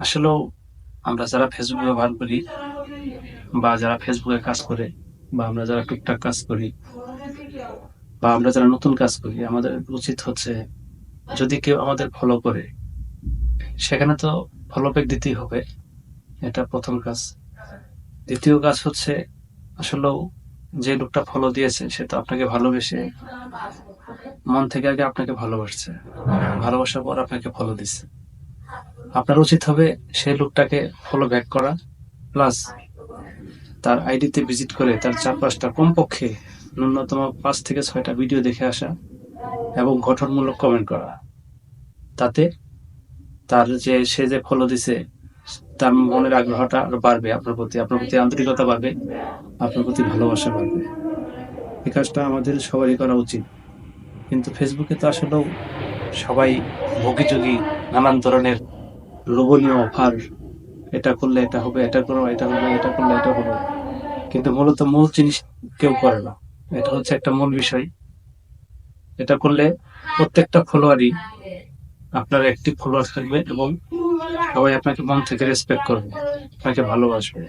আসলেও আমরা যারা ফেসবুক ব্যবহার করি বা যারা ফেসবুকে কাজ করে বা আমরা যারা টুকটাক কাজ করি বা আমরা যারা নতুন কাজ করি, আমাদের উচিত হচ্ছে যদি কেউ আমাদের ফলো করে সেখানে তো ফলো ব্যাক দিতেই হবে। এটা প্রথম কাজ। দ্বিতীয় কাজ হচ্ছে আসলেও যে লোকটা ফলো দিয়েছে সে তো আপনাকে ভালোবেসে মন থেকে আগে আপনাকে ভালোবাসছে, ভালোবাসার পর আপনাকে ফলো দিচ্ছে। আপনার উচিত হবে সেই লোকটাকে ফলো ব্যাক করা, প্লাস তার আইডিতে ভিজিট করে তার ৪-৫টা কমপক্ষে ন্যূনতম ৫ থেকে ৬টা ভিডিও দেখে আসা এবং গঠনমূলক কমেন্ট করা। তাতে তার যে সে যে ফলো দিছে তার মনের আগ্রহটা আরো বাড়বে আপনার প্রতি আন্তরিকতা বাড়বে, আপনার প্রতি ভালোবাসা বাড়বে। এই কাজটা আমাদের সবারই করা উচিত। কিন্তু ফেসবুকে তো আসলেও সবাই বগিচগি নানান ধরনের লোভনীয় অফার, এটা করলে এটা হবে, এটা করো এটা হবে, এটা করলে এটা হবে। কিন্তু মূলত মূল জিনিস কেউ করে না। এটা হচ্ছে একটা মূল বিষয়। এটা করলে প্রত্যেকটা ফলোয়ারই আপনার অ্যাক্টিভ ফলোয়ার থাকবে এবং সবাই আপনাকে মন থেকে রেসপেক্ট করবে, আপনাকে ভালোবাসবে।